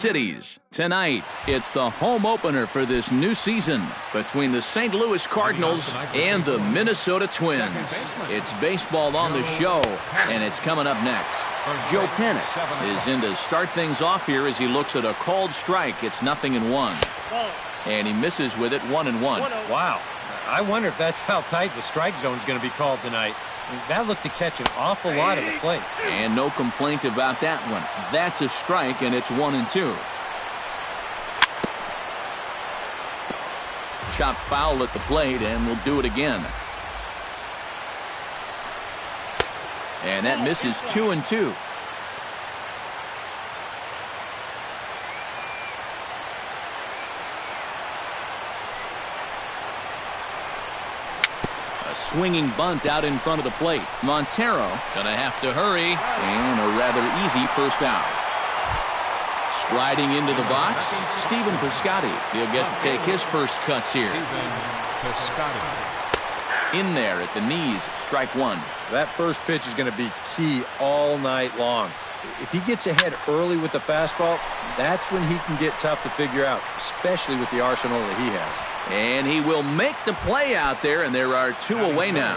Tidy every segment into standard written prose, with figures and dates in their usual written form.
Cities. Tonight, it's the home opener for this new season between the St. Louis Cardinals and the Minnesota Twins. It's baseball on the show, and it's coming up next. Joe Panik is in to start things off here as he looks at a called strike. It's 0-1. And he misses with it 1-1. Wow. I wonder if that's how tight the strike zone is going to be called tonight. That looked to catch an awful lot of the plate. And no complaint about that one. That's a strike, and it's 1-2. Chop foul at the plate, and we'll do it again. And that misses 2-2. Swinging bunt out in front of the plate. Montero gonna have to hurry, and a rather easy first out. Striding into the box, Stephen Piscotty. He'll get to take his first cuts here. In there at the knees, strike one. That first pitch is going to be key all night long. If he gets ahead early with the fastball, that's when he can get tough to figure out, especially with the arsenal that he has. And he will make the play out there, and there are two away now.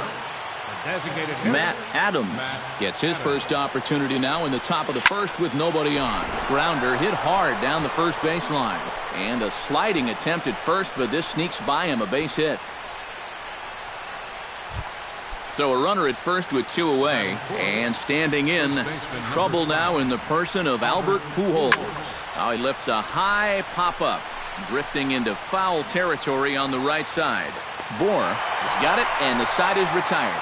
Matt Adams gets his first opportunity now in the top of the first with nobody on. Grounder hit hard down the first baseline. And a sliding attempt at first, but this sneaks by him, a base hit. So a runner at first with two away, and standing in, trouble now in the person of Albert Pujols. Now he lifts a high pop-up, drifting into foul territory on the right side. Bohr has got it, and the side is retired.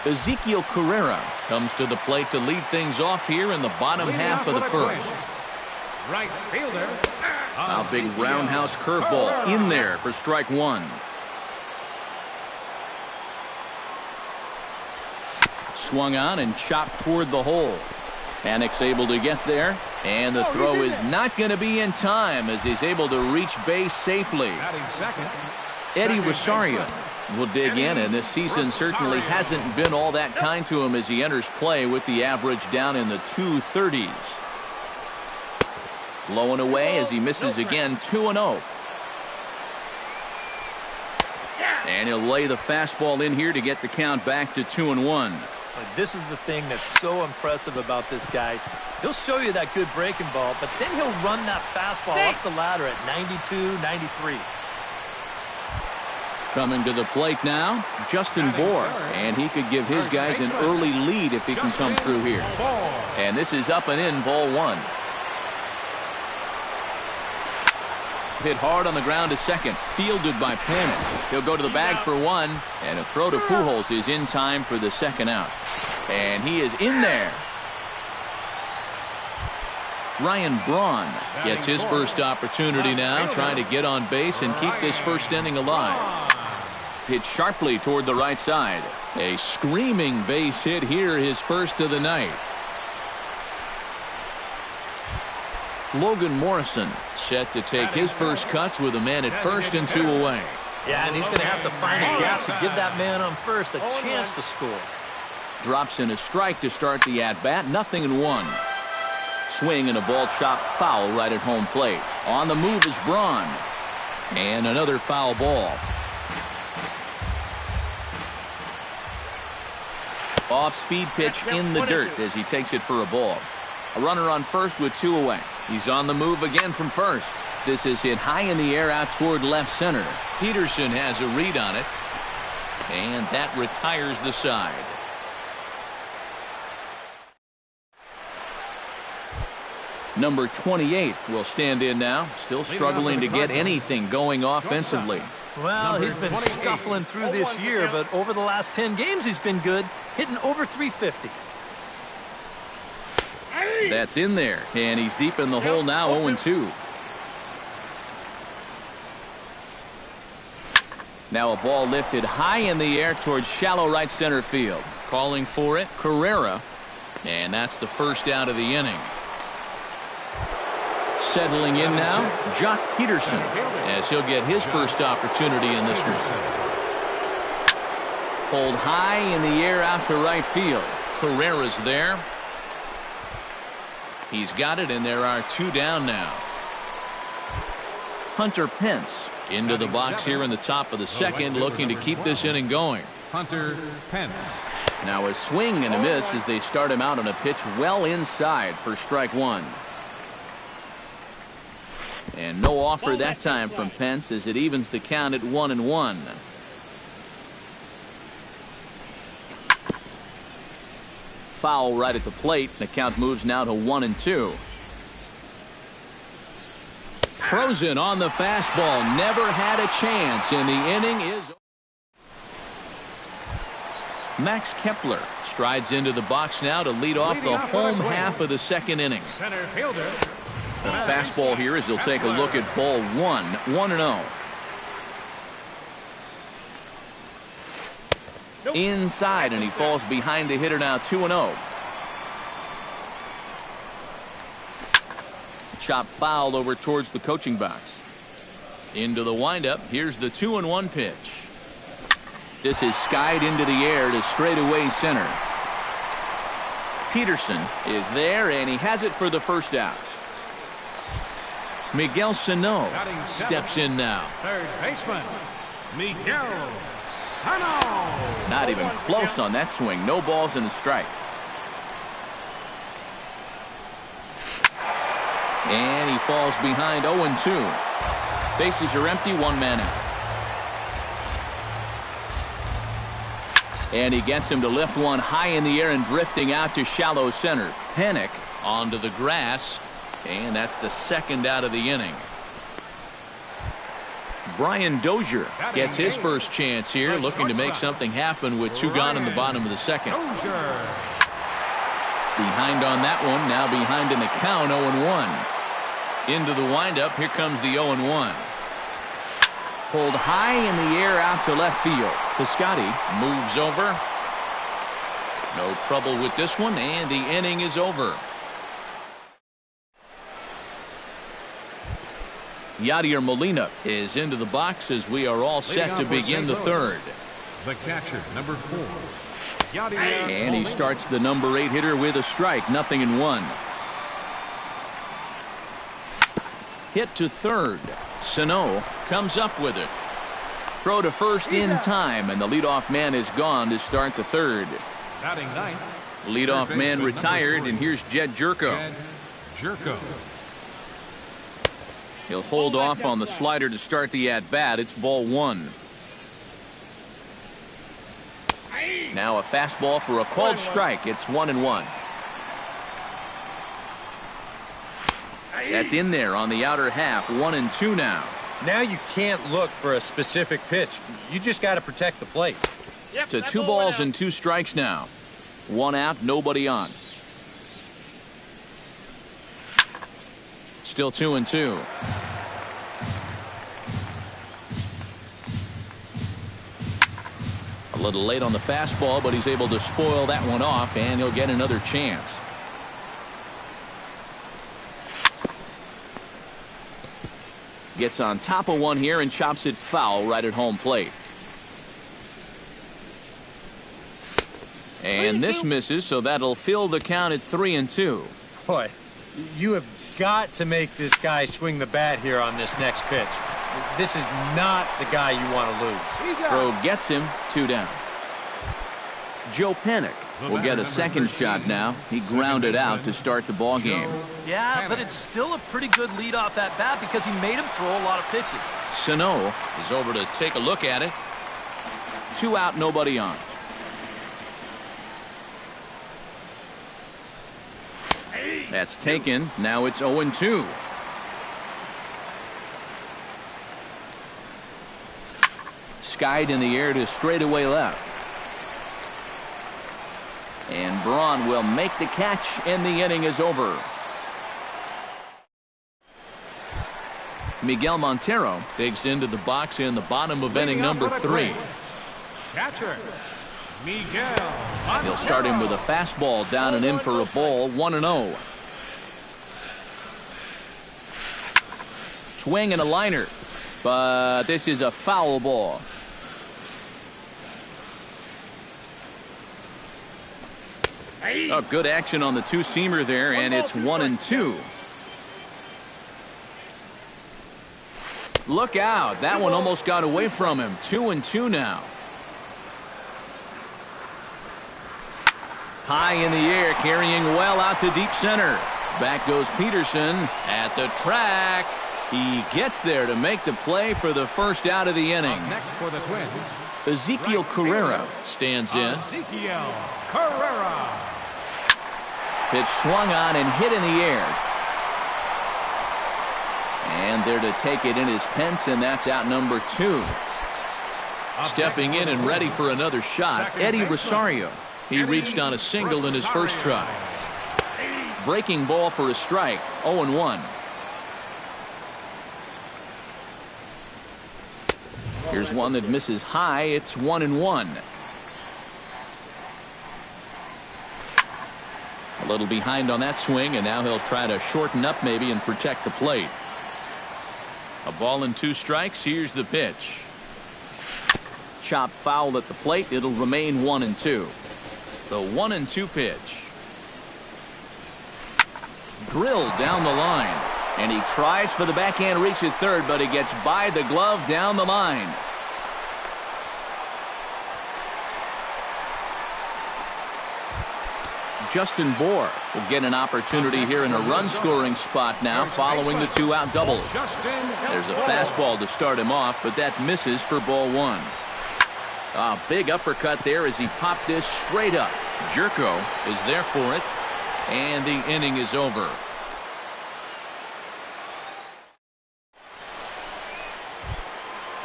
Ezekiel Carrera comes to the plate to lead things off here in the bottom half of the first. Right fielder. A big roundhouse curveball in there for strike one. Swung on and chopped toward the hole. Panik's able to get there, and the throw is not going to be in time as he's able to reach base safely. Eddie Rosario will dig in, and this season certainly hasn't been all that kind to him as he enters play with the average down in the 230s. Low and away as he misses again, 2-0. And he'll lay the fastball in here to get the count back to 2-1. This is the thing that's so impressive about this guy. He'll show you that good breaking ball, but then he'll run that fastball up the ladder at 92, 93. Coming to the plate now, Justin Bohr, and he could give his guys an early lead if he can come through here. And this is up and in, ball one. Hit hard on the ground to second, fielded by Panik. He'll go to the bag for one, and a throw to Pujols is in time for the second out. And he is in there. Ryan Braun gets his first opportunity now, trying to get on base and keep this first inning alive. Hit sharply toward the right side. A screaming base hit here, his first of the night. Logan Morrison set to take his first cuts with a man at first and two away. Yeah, and he's going to have to find a gap to give that man on first a chance to score. Drops in a strike to start the at-bat, 0-1. Swing and a ball chopped foul right at home plate. On the move is Braun. And another foul ball. Off-speed pitch in the dirt as he takes it for a ball. A runner on first with two away. He's on the move again from first. This is hit high in the air out toward left center. Peterson has a read on it. And that retires the side. Number 28 will stand in now. Still struggling to get anything going offensively. Well, he's been scuffling through this year, but over the last 10 games he's been good, hitting over 350. That's in there, and he's deep in the hole now, 0-2. Now a ball lifted high in the air towards shallow right center field. Calling for it, Carrera, and that's the first out of the inning. Settling in now, Jock Peterson, as he'll get his first opportunity in this one. Pulled high in the air out to right field. Carrera's there. He's got it, and there are 2 down now. Hunter Pence into the box here in the top of the second, looking to keep this inning going. Hunter Pence. Now a swing and a miss as they start him out on a pitch well inside for strike 1. And no offer that time from Pence as it evens the count at 1-1. Foul right at the plate. The count moves now to 1-2. Frozen on the fastball. Never had a chance, and the inning is. Max Kepler strides into the box now to lead off the home half of the second inning. Center fielder. The fastball here as he'll take a look at ball 1, 1-0. Inside, and he falls behind the hitter now, 2-0. Chop fouled over towards the coaching box. Into the windup. Here's the 2-1 pitch. This is skied into the air to straightaway center. Peterson is there, and he has it for the first out. Miguel Sano steps in now. Third baseman, Miguel Sano. Not even close on that swing. No balls and a strike. And he falls behind 0-2. Bases are empty, 1 man out. And he gets him to lift one high in the air and drifting out to shallow center. Panik onto the grass, and that's the second out of the inning. Brian Dozier gets his first chance here, looking to make something happen with 2 gone in the bottom of the second. Behind on that one, now behind in the count, 0-1. Into the windup, here comes the 0-1. Pulled high in the air out to left field. Piscotty moves over. No trouble with this one, and the inning is over. Yadier Molina is into the box as we are all set to begin the third. The catcher, number 4. Yadier And he starts the number 8 hitter with a strike, 0-1. Hit to third. Sano comes up with it. Throw to first in time, and the leadoff man is gone to start the third. batting ninth. Leadoff man retired, and here's Jed Jerko. Jed Jerko. He'll hold off on the slider to start the at-bat. It's ball 1. Now a fastball for a called strike. It's 1-1. That's in there on the outer half. 1-2 now. Now you can't look for a specific pitch. You just got to protect the plate. To 2 balls and 2 strikes now. 1 out, nobody on. Still 2-2. A little late on the fastball, but he's able to spoil that one off, and he'll get another chance. Gets on top of one here and chops it foul right at home plate. And this misses, so that'll fill the count at 3-2. Boy, you have got to make this guy swing the bat here on this next pitch. This is not the guy you want to lose. Throw gets him, 2 down. Joe Panik will get a second shot now. He grounded out to start the ball game. Yeah, but it's still a pretty good leadoff at bat because he made him throw a lot of pitches. Sano is over to take a look at it. 2 out, nobody on. That's taken. Now it's 0-2. Skied in the air to straightaway left. And Braun will make the catch, and the inning is over. Miguel Montero digs into the box in the bottom of inning number 3. Catcher, Miguel Montero. He'll start him with a fastball down and in for a ball, 1-0. Swing and a liner, but this is a foul ball. Oh, good action on the two-seamer there, and it's 1-2. Look out. That one almost got away from him. 2-2 now. High in the air, carrying well out to deep center. Back goes Peterson at the track. He gets there to make the play for the first out of the inning. Next for the Twins, Ezekiel Carrera stands in. Ezekiel Carrera. Pitch swung on and hit in the air. And there to take it in is Pence, and that's out number 2. Stepping in and ready for another shot, Eddie Rosario. He reached on a single in his first try. Breaking ball for a strike, 0-1. Here's one that misses high. It's 1-1. A little behind on that swing, and now he'll try to shorten up maybe and protect the plate. A ball and 2 strikes. Here's the pitch. Chop foul at the plate. It'll remain 1-2. The 1-2 pitch. Drilled down the line. And he tries for the backhand reach at third, but he gets by the glove down the line. Justin Bour will get an opportunity here in a run-scoring spot now following the 2-out double. There's a fastball to start him off, but that misses for ball 1. A big uppercut there as he popped this straight up. Jerko is there for it, and the inning is over.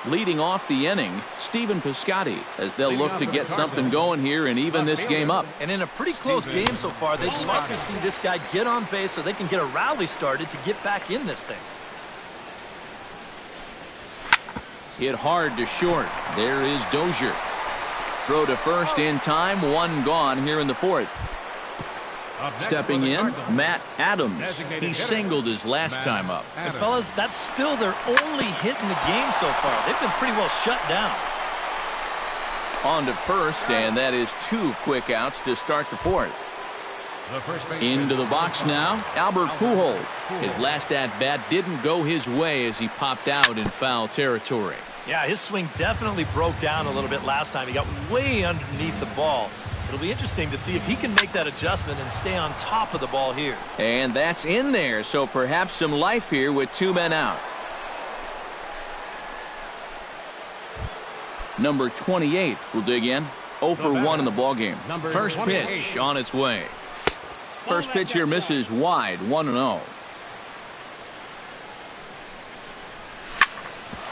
Leading off the inning, Stephen Piscotty, as they'll look to get something going here and even this game up. And in a pretty close game so far, they'd like to see this guy get on base so they can get a rally started to get back in this thing. Hit hard to short. There is Dozier. Throw to first in time. 1 gone here in the 4th. Stepping in, Matt Adams. He singled his last time up. And fellas, that's still their only hit in the game so far. They've been pretty well shut down. On to first, and that is 2 quick outs to start the 4th. Into the box now, Albert Pujols. His last at-bat didn't go his way as he popped out in foul territory. Yeah, his swing definitely broke down a little bit last time. He got way underneath the ball. It'll be interesting to see if he can make that adjustment and stay on top of the ball here. And that's in there, so perhaps some life here with 2 men out. Number 28 will dig in. 0 for 1 in the ballgame. First pitch on its way. First pitch here misses wide, 1-0.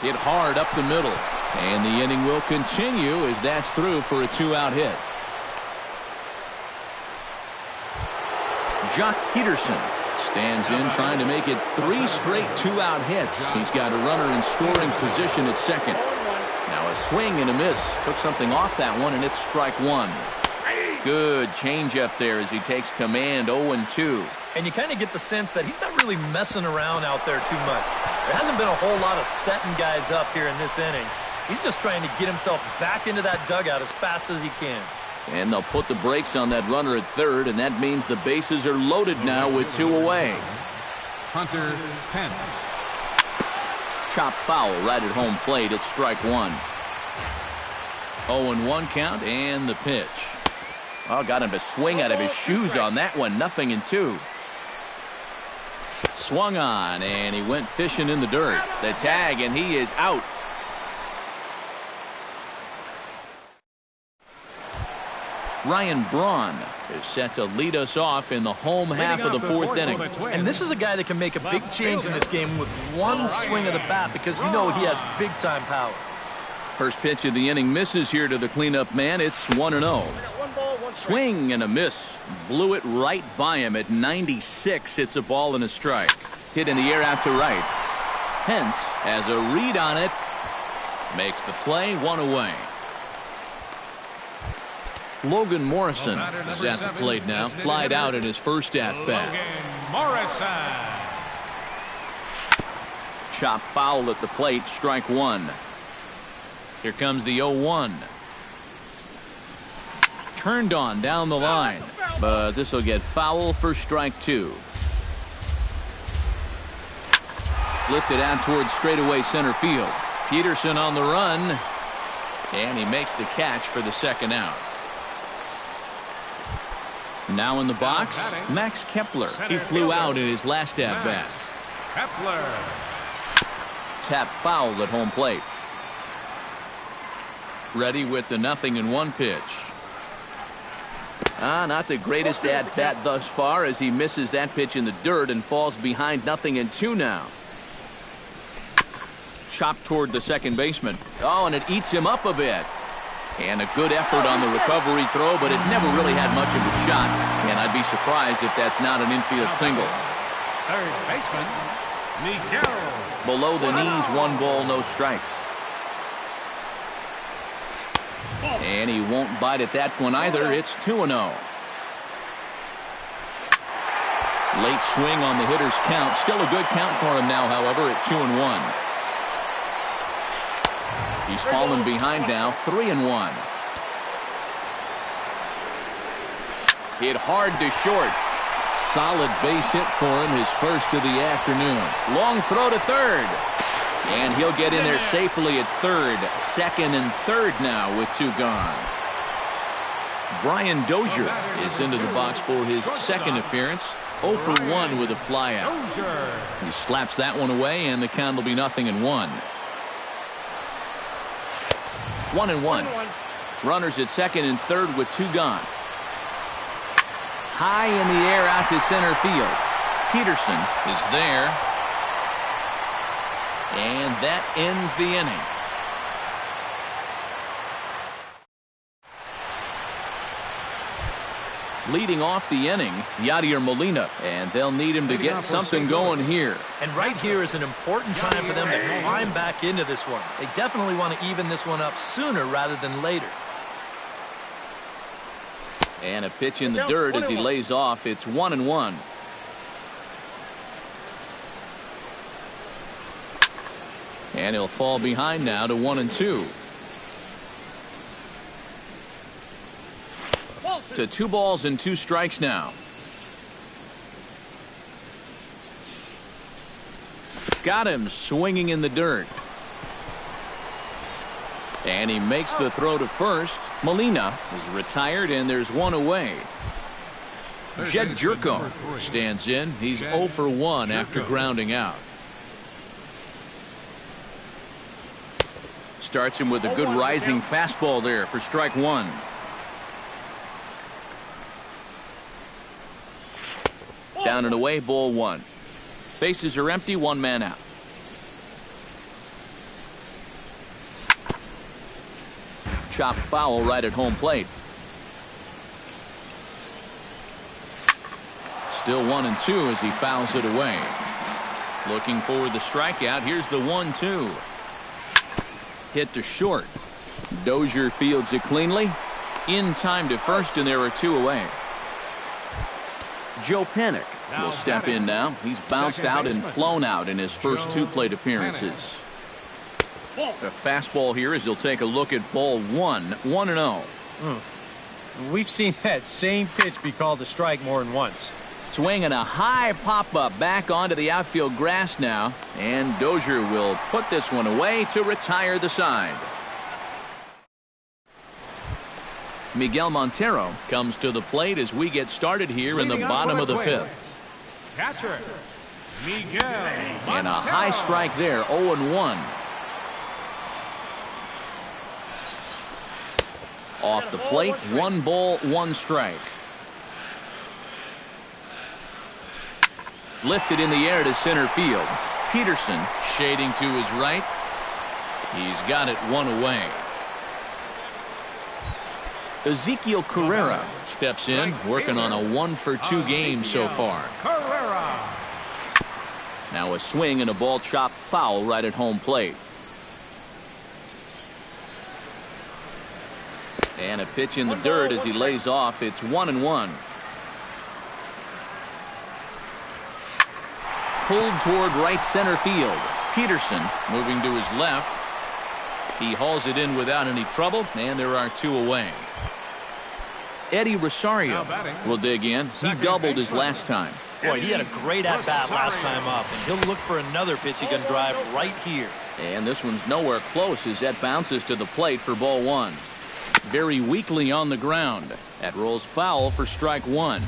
Hit hard up the middle. And the inning will continue as that's through for a 2-out hit. Jock Peterson stands in trying to make it 3 straight 2-out hits. He's got a runner in scoring position at second. Now a swing and a miss. Took something off that one, and it's strike 1. Good changeup there as he takes command. 0-2. And you kind of get the sense that he's not really messing around out there too much. There hasn't been a whole lot of setting guys up here in this inning. He's just trying to get himself back into that dugout as fast as he can. And they'll put the brakes on that runner at third, and that means the bases are loaded now with 2 away. Hunter Pence. Chop foul right at home plate. It's strike 1. 0-1 count, and the pitch. Oh, got him to swing out of his shoes on that one. 0-2. Swung on, and he went fishing in the dirt. The tag, and he is out. Ryan Braun is set to lead us off in the home half of the 4th inning. And this is a guy that can make a big change in this game with one swing of the bat because you know he has big-time power. First pitch of the inning misses here to the cleanup man. It's 1-0. Swing and a miss. Blew it right by him at 96. It's a ball and a strike. Hit in the air out to right. Pence has a read on it. Makes the play. 1 away. Logan Morrison is at the plate now. Flied out in his first at-bat. Morrison. Chop foul at the plate. Strike 1. Here comes the 0-1. Turned on down the line. but this will get foul for strike two. Lifted out towards straightaway center field. Peterson on the run, and he makes the catch for the second out. Now in the box, Max Kepler. He flew out in his last at-bat. Kepler. Tap fouled at home plate. Ready with the 0-1 pitch. Not the greatest at-bat thus far as he misses that pitch in the dirt and falls behind 0-2 now. Chopped toward the second baseman. Oh, and it eats him up a bit. And a good effort on the recovery throw, but it never really had much of a shot. And I'd be surprised if that's not an infield single. Third baseman, Miguel. Below the knees, 1 ball, no strikes. And he won't bite at that one either. It's 2-0. Late swing on the hitter's count. Still a good count for him now, however, at 2-1. He's fallen behind now, 3-1. Hit hard to short. Solid base hit for him, his first of the afternoon. Long throw to third. And he'll get in there safely at third. Second and third now with 2 gone. Brian Dozier is into the box for his second appearance. 0 for 1 with a flyout. He slaps that one away, and the count will be 0-1. 1-1. Runners at second and third with 2 gone. High in the air out to center field. Peterson is there. And that ends the inning. Leading off the inning, Yadier Molina, and they'll need him to get something going here. And right here is an important time for them to climb back into this one. They definitely want to even this one up sooner rather than later. And a pitch in the dirt as he lays off. It's 1-1. And he'll fall behind now to 1-2. To 2 balls and 2 strikes now. Got him swinging in the dirt. And he makes the throw to first. Molina is retired, and there's 1 away. Jed Jerko stands in. He's 0 for 1 after grounding out. Starts him with a good rising fastball there for strike 1. Down and away, ball 1. Bases are empty, 1 man out. Chop foul right at home plate. Still 1-2 as he fouls it away. Looking for the strikeout. Here's the 1-2. Hit to short. Dozier fields it cleanly. In time to first, and there are 2 away. Joe Panik will step in now. He's bounced out and flown out in his first 2 plate appearances. A fastball here as he'll take a look at ball 1. 1-0. We've seen that same pitch be called a strike more than once. Swinging a high pop-up back onto the outfield grass now. And Dozier will put this one away to retire the side. Miguel Montero comes to the plate as we get started here in the bottom of the 5th. Catcher, Miguel Montero. And a high strike there, 0-1. Off the plate, 1 ball, 1 strike. Lifted in the air to center field. Peterson shading to his right. He's got it 1 away. Ezekiel Carrera steps in, working on a 1 for 2 game so far. Carrera. Now a swing and a ball chopped foul right at home plate. And a pitch in the dirt as he lays off. It's 1-1. Pulled toward right center field. Peterson moving to his left. He hauls it in without any trouble, and there are 2 away. Eddie Rosario will dig in. He doubled his last time. Boy, he had a great at-bat last time up, and he'll look for another pitch he can drive right here. And this one's nowhere close as that bounces to the plate for ball one. Very weakly on the ground. That rolls foul for strike one.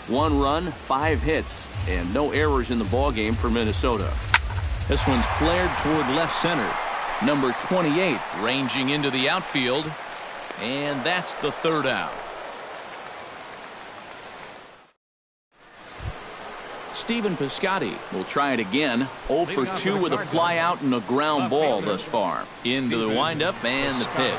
1 run, 5 hits, and no errors in the ballgame for Minnesota. This one's flared toward left center. Number 28 ranging into the outfield. And that's the third out. Stephen Piscotty will try it again. 0 for 2 with a fly out and a ground ball thus far. Into the windup and the pitch.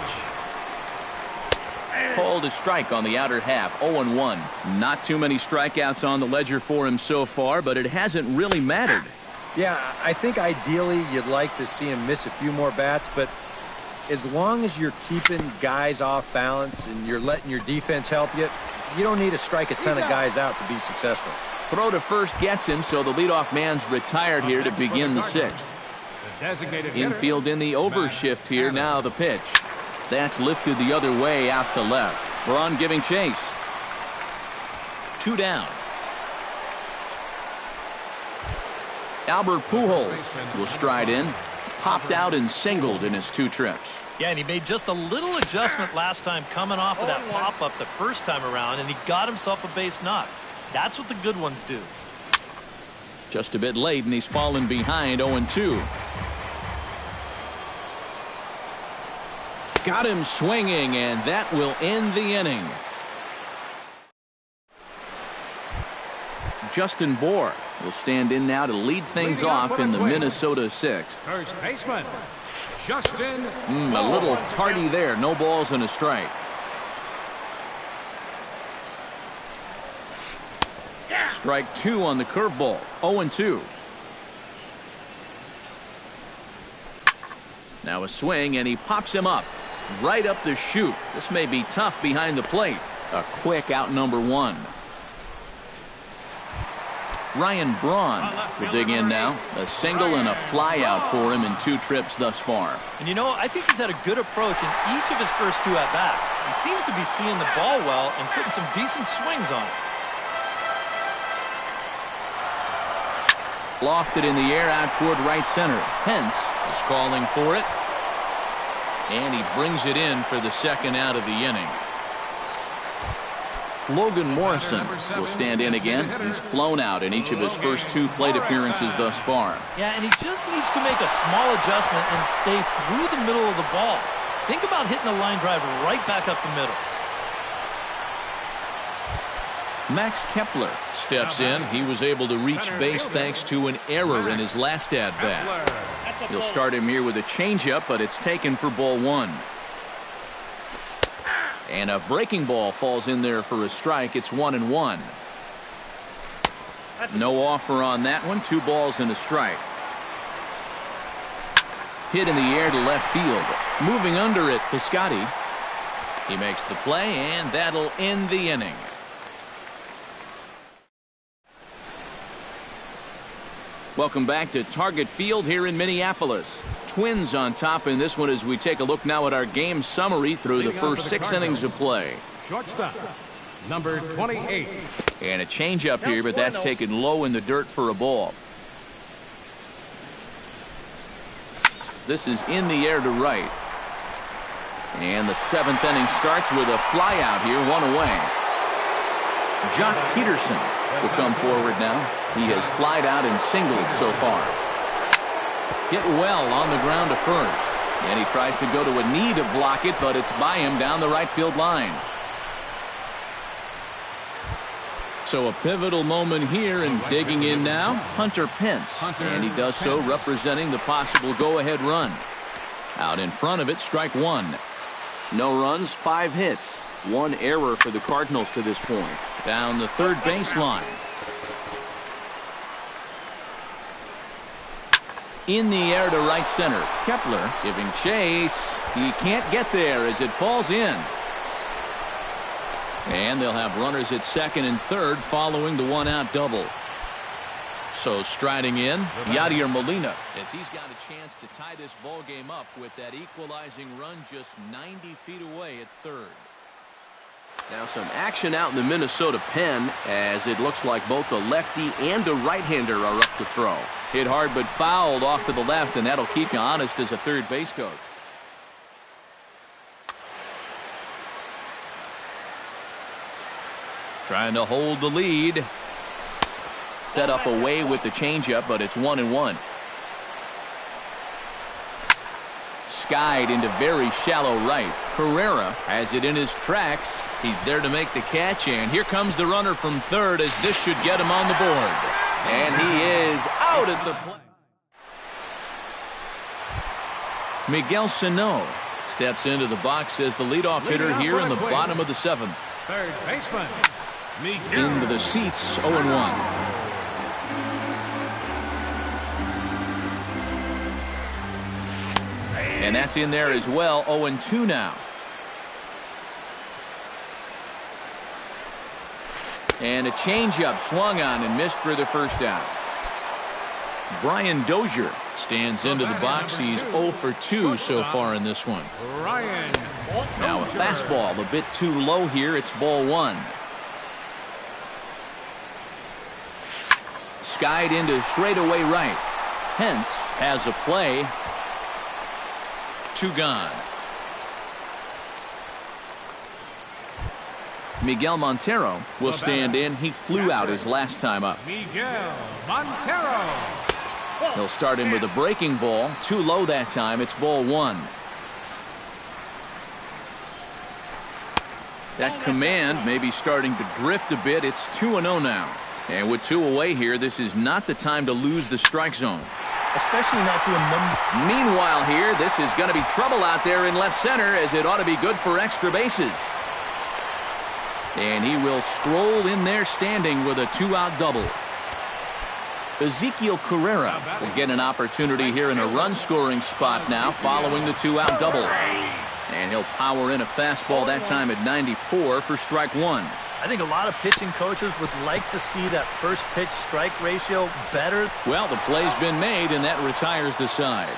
Called a strike on the outer half. 0-1. Not too many strikeouts on the ledger for him so far, but it hasn't really mattered. Yeah, I think ideally you'd like to see him miss a few more bats, but as long as you're keeping guys off balance and you're letting your defense help you, you don't need to strike a ton of guys out to be successful. Throw to first gets him, so the leadoff man's retired here to begin the sixth. Infield in the overshift here. Now the pitch. That's lifted the other way out to left. Braun giving chase. 2 down. Albert Pujols will stride in. Popped out and singled in his 2 trips. Yeah, and he made just a little adjustment last time coming off of that pop-up the first time around, and he got himself a base knock. That's what the good ones do. Just a bit late, and he's fallen behind 0-2. Got him swinging, and that will end the inning. Justin Bour will stand in now to lead things off in the Minnesota 6th. First baseman, Justin. A little tardy there. No balls and a strike. Strike 2 on the curveball. 0-2. Now a swing, and he pops him up. Right up the chute. This may be tough behind the plate. A quick out number 1. Ryan Braun will dig in now. A single and a fly out for him in 2 trips thus far. And you know, I think he's had a good approach in each of his first 2 at-bats. He seems to be seeing the ball well and putting some decent swings on it. Lofted in the air out toward right center. Pence is calling for it. And he brings it in for the second out of the inning. Logan Morrison will stand in again. He's flown out in each of his first 2 plate appearances thus far. Yeah, and he just needs to make a small adjustment and stay through the middle of the ball. Think about hitting a line drive right back up the middle. Max Kepler steps in. He was able to reach base thanks to an error in his last at-bat. He'll start him here with a changeup, but it's taken for ball 1. And a breaking ball falls in there for a strike. It's 1-1. No offer on that one. 2 balls and a strike. Hit in the air to left field. Moving under it, Piscotty. He makes the play, and that'll end the inning. Welcome back to Target Field here in Minneapolis. Twins on top in this one as we take a look now at our game summary through the first 6 innings of play. Shortstop, number 28. And a changeup here, but that's taken low in the dirt for a ball. This is in the air to right. And the 7th inning starts with a fly out here, 1 away. Jock Peterson will come forward now. He has flied out and singled so far. Hit well on the ground to first. And he tries to go to a knee to block it, but it's by him down the right field line. So a pivotal moment here, and digging in now, Hunter Pence. And he does so representing the possible go-ahead run. Out in front of it, strike 1. No runs, 5 hits. 1 error for the Cardinals to this point. Down the third baseline. In the air to right center. Kepler giving chase. He can't get there as it falls in. And they'll have runners at second and third following the 1-out double. So striding in, Yadier Molina, as he's got a chance to tie this ball game up with that equalizing run just 90 feet away at third. Now some action out in the Minnesota pen as it looks like both a lefty and a right-hander are up to throw. Hit hard but fouled off to the left, and that'll keep you honest as a third base coach. Trying to hold the lead. Set up away with the changeup, but it's 1-1. Skied into very shallow right. Carrera has it in his tracks. He's there to make the catch, and here comes the runner from third as this should get him on the board. And he is out at the plate. Miguel Sano steps into the box as the leadoff hitter here in the bottom of the seventh. Third baseman, Miguel. Into the seats, 0-1. And that's in there as well, 0-2 now. And a changeup swung on and missed for the first out. Brian Dozier stands into the box. He's 0 for 2 so far in this one. Brian Now a fastball a bit too low here. It's ball 1. Skied into straightaway right. Hence has a play. 2 gone. Miguel Montero will stand in. He flew out his last time up. Miguel Montero. He'll start him with a breaking ball. Too low that time. It's ball 1. That command may be starting to drift a bit. It's 2-0 now. And with 2 away here, this is not the time to lose the strike zone. Especially not to a number. Meanwhile here, this is going to be trouble out there in left center as it ought to be good for extra bases. And he will stroll in there standing with a 2-out double. Ezekiel Carrera will get an opportunity here in a run-scoring spot now following the 2-out double. And he'll power in a fastball that time at 94 for strike 1. I think a lot of pitching coaches would like to see that first pitch strike ratio better. Well, the play's been made, and that retires the side.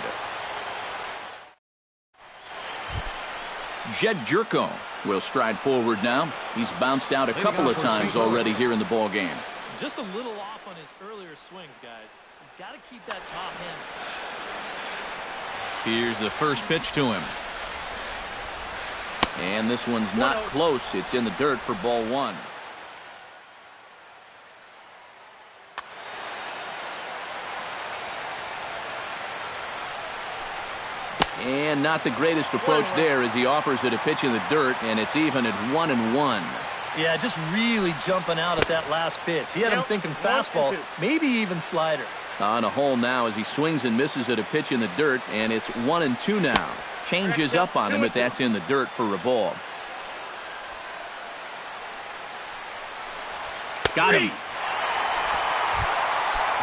Jed Jerko will stride forward now. He's bounced out a couple of times already here in the ball game. Just a little off on his earlier swings, guys. You've got to keep that top hand. Here's the first pitch to him. And this one's not close. It's in the dirt for ball 1. And not the greatest approach there as he offers it a pitch in the dirt, and it's even at 1-1. Yeah, just really jumping out at that last pitch. He had him thinking fastball, maybe even slider. On a hole now as he swings and misses at a pitch in the dirt, and it's 1-2 now. Changes up on him, but that's in the dirt for a ball. Got him.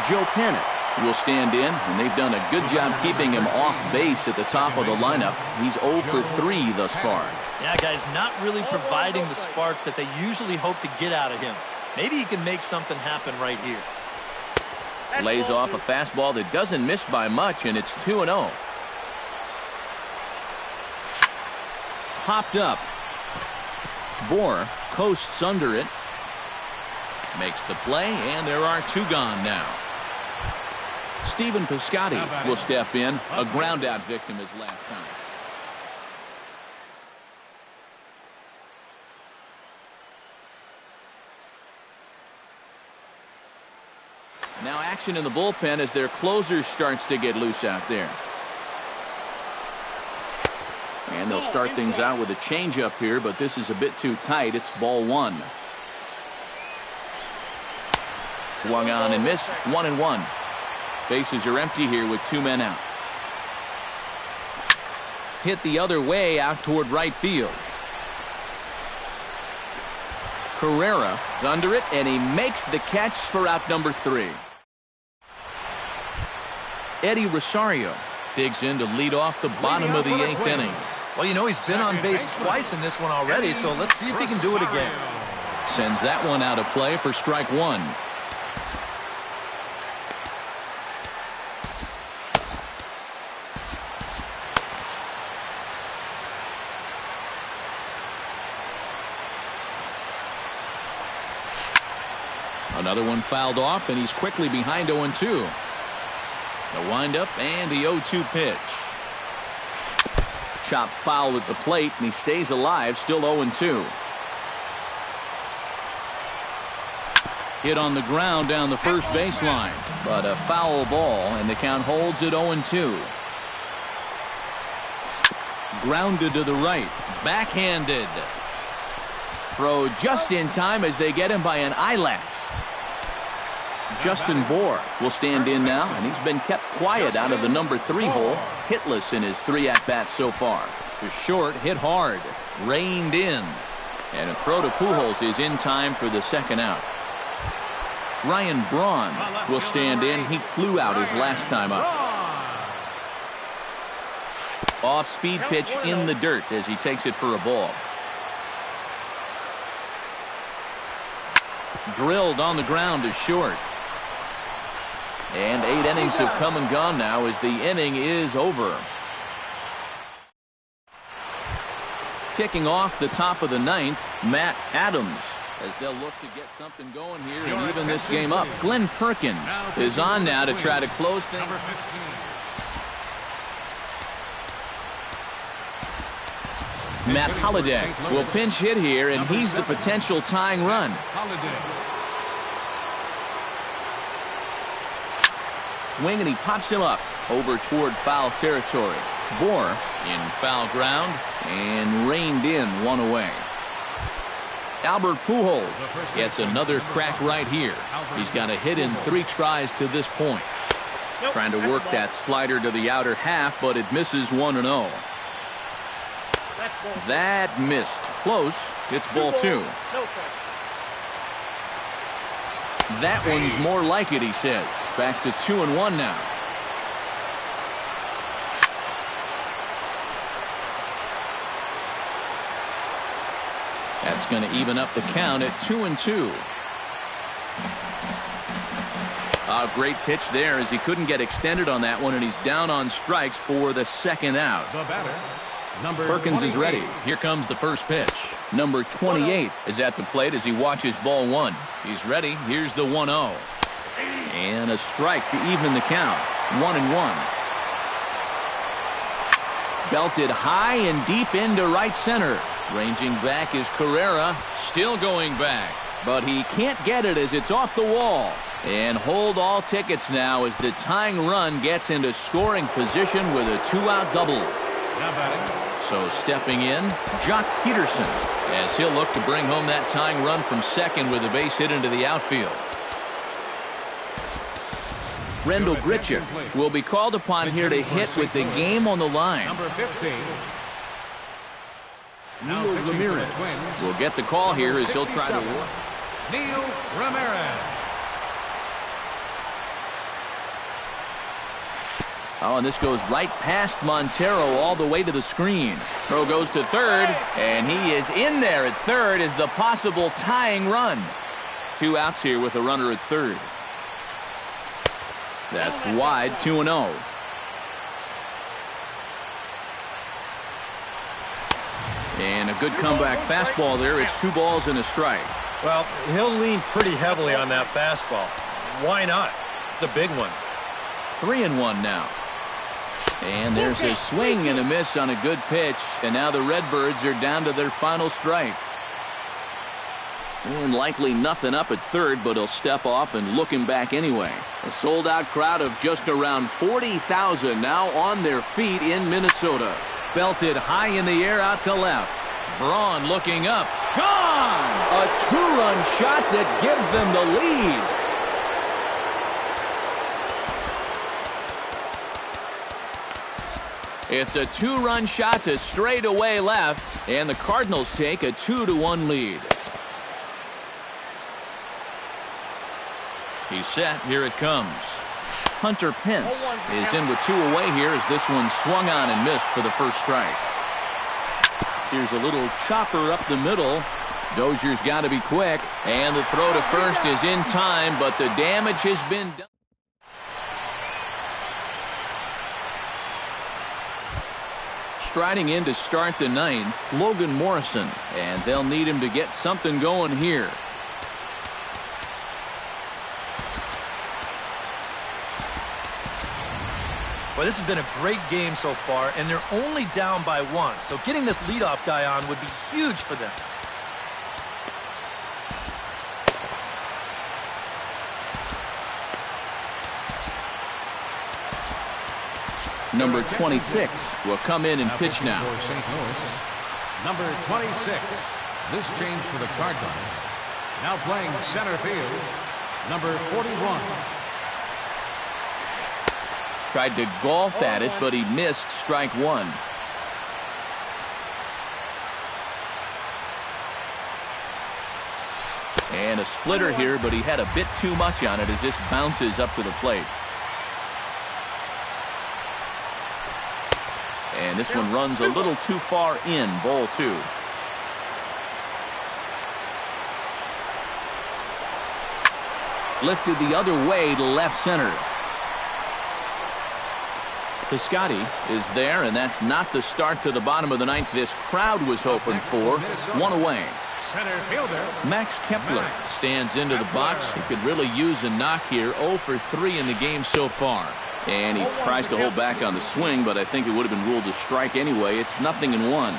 Joe Panik will stand in, and they've done a good job keeping him off base at the top of the lineup. He's 0 for 3 thus far. Yeah, guys, not really providing the spark that they usually hope to get out of him. Maybe he can make something happen right here. Lays off a fastball that doesn't miss by much, and it's 2-0. Popped up. Bohr coasts under it. Makes the play, and there are 2 gone now. Stephen Piscotty will step in, a ground-out victim his last time. Now action in the bullpen as their closer starts to get loose out there. And they'll start things out with a changeup here, but this is a bit too tight. It's ball 1. Swung on and missed. 1-1. Bases are empty here with 2 men out. Hit the other way out toward right field. Carrera is under it, and he makes the catch for out number 3. Eddie Rosario digs in to lead off the bottom of the 8th inning. Well, you know, he's been on base twice in this one already, so let's see if he can do it again. Sends that one out of play for strike 1. Another one fouled off, and he's quickly behind 0-2. The windup and the 0-2 pitch. Chop foul at the plate, and he stays alive, still 0-2. Hit on the ground down the first baseline, but a foul ball, and the count holds at 0-2. Grounded to the right, backhanded. Throw just in time as they get him by an eyelash. Justin Bour will stand in now, and he's been kept quiet out of the number 3 hole, hitless in his 3 at-bats so far. To short, hit hard, reined in, and a throw to Pujols is in time for the second out. Ryan Braun will stand in. He flew out his last time up. Off-speed pitch in the dirt as he takes it for a ball. Drilled on the ground to short. And 8 innings have come and gone now as the inning is over. Kicking off the top of the 9th, Matt Adams, as they'll look to get something going here and even this game up. Glenn Perkins is on now to try to close things. Matt Holliday will pinch hit here, and he's the potential tying run. Swing, and he pops him up over toward foul territory. Bour in foul ground and reined in, one away. Albert Pujols gets another crack right here. He's got a hit in 3 tries to this point. Trying to work that slider to the outer half, but it misses 1-0. That missed. Close. It's ball 2. That one's more like it, he says. Back to 2-1 now. That's going to even up the count at 2-2. A great pitch there as he couldn't get extended on that one, and he's down on strikes for the second out. The batter, number Perkins 28. is ready. Here comes the first pitch. Number 28 is at the plate as he watches ball 1. He's ready. Here's the 1-0. And a strike to even the count. 1-1. Belted high and deep into right center. Ranging back is Carrera. Still going back. But he can't get it as it's off the wall. And hold all tickets now as the tying run gets into scoring position with a 2-out double. Now batting. So stepping in, Jock Peterson, as he'll look to bring home that tying run from second with a base hit into the outfield. Rendell Grichuk will be called upon here to hit with the game on the line. Number 15. Neil Ramirez will get the call here as he'll try to work. Neil Ramirez. Oh, and this goes right past Montero all the way to the screen. Throw goes to third, and he is in there at third as the possible tying run. 2 outs here with a runner at third. That's wide, 2-0. And a good comeback fastball there. It's 2 balls and a strike. Well, he'll lean pretty heavily on that fastball. Why not? It's a big one. 3-1 now. And there's a swing and a miss on a good pitch. And now the Redbirds are down to their final strike. And likely nothing up at third, but he'll step off and look him back anyway. A sold-out crowd of just around 40,000 now on their feet in Minnesota. Belted high in the air out to left. Braun looking up. Gone! A 2-run shot that gives them the lead. It's a 2-run shot to straightaway left, and the Cardinals take a 2-1 lead. He's set. Here it comes. Hunter Pence is in with 2 away here as this one swung on and missed for the first strike. Here's a little chopper up the middle. Dozier's got to be quick, and the throw to first is in time, but the damage has been done. Striding in to start the 9th, Logan Morrison, and they'll need him to get something going here. Well, this has been a great game so far, and they're only down by 1. So getting this leadoff guy on would be huge for them. Number 26 will come in and pitch pitching now. for St. Louis, number 26. This change for the Cardinals. Now playing center field, number 41. Tried to golf at it, but he missed strike one. And a splitter here, but he had a bit too much on it as this bounces up to the plate. And this one runs a little too far in, ball 2. Lifted the other way to left center. Piscotty is there, and that's not the start to the bottom of the ninth this crowd was hoping for. One away. Center fielder. Max Kepler stands into the box. He could really use a knock here. 0 for 3 in the game so far. And he tries to hold back on the swing, but I think it would have been ruled a strike anyway. It's 0-1.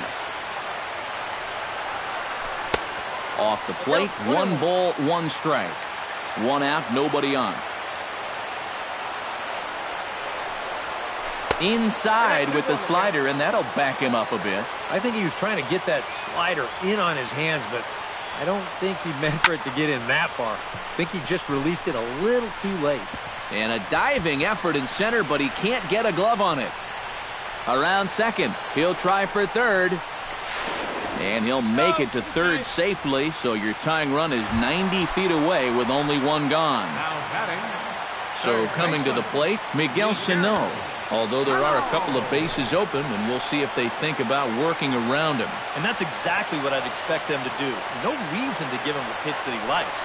Off the plate, 1 ball, 1 strike. 1 out, nobody on. Inside with the slider, and that'll back him up a bit. I think he was trying to get that slider in on his hands, but I don't think he meant for it to get in that far. I think he just released it a little too late. And a diving effort in center, but he can't get a glove on it. Around second, he'll try for third. And he'll make it to third safely, so your tying run is 90 feet away with only 1 gone. Now batting. So coming to the plate, Miguel Sano. Although there are a couple of bases open, and we'll see if they think about working around him. And that's exactly what I'd expect them to do. No reason to give him the pitch that he likes.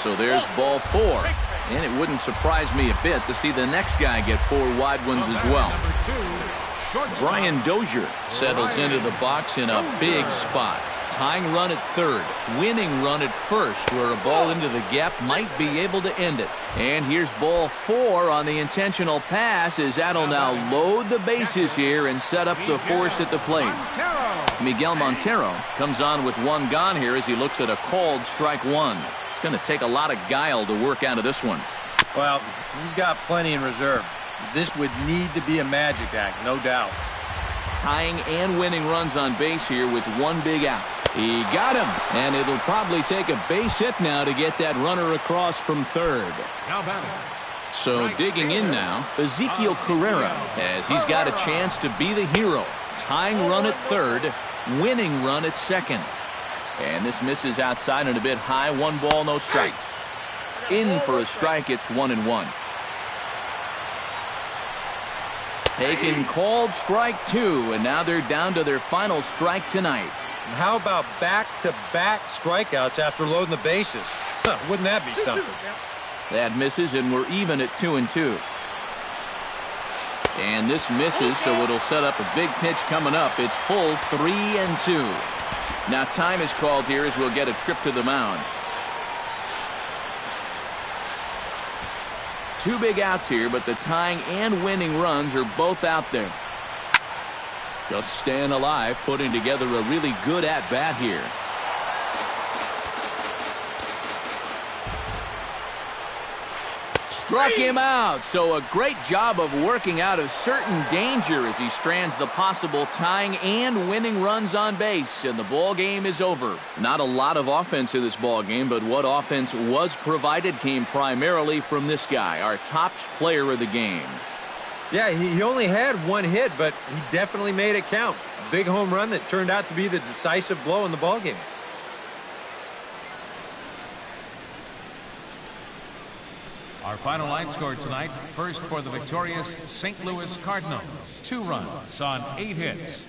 So there's ball 4. And it wouldn't surprise me a bit to see the next guy get 4 wide ones as well. Brian Dozier settles into the box in a big spot. Tying run at third, winning run at first, where a ball into the gap might be able to end it. And here's ball 4 on the intentional pass as that'll now load the bases here and set up the force at the plate. Miguel Montero comes on with 1 gone here as he looks at a called strike 1. It's going to take a lot of guile to work out of this one. Well, he's got plenty in reserve. This would need to be a magic act, no doubt. Tying and winning runs on base here with 1 big out. He got him, and it'll probably take a base hit now to get that runner across from third. Now batting. So digging in now, Ezekiel Carrera, as he's got a chance to be the hero. Tying run at third, winning run at second. And this misses outside and a bit high. 1 ball, no strikes. In for a strike, it's 1-1. Taken called strike 2, and now they're down to their final strike tonight. And how about back-to-back strikeouts after loading the bases? Huh, wouldn't that be something? That misses, and we're even at 2-2. And this misses, so it'll set up a big pitch coming up. It's full 3-2. Now time is called here as we'll get a trip to the mound. 2 big outs here, but the tying and winning runs are both out there. Just staying alive, putting together a really good at-bat here. Struck him out, so a great job of working out of certain danger as he strands the possible tying and winning runs on base, and the ball game is over. Not a lot of offense in this ball game, but what offense was provided came primarily from this guy, our top player of the game. Yeah, he only had 1 hit, but he definitely made it count. A big home run that turned out to be the decisive blow in the ballgame. Our final line score tonight. First for the victorious St. Louis Cardinals. 2 runs on 8 hits.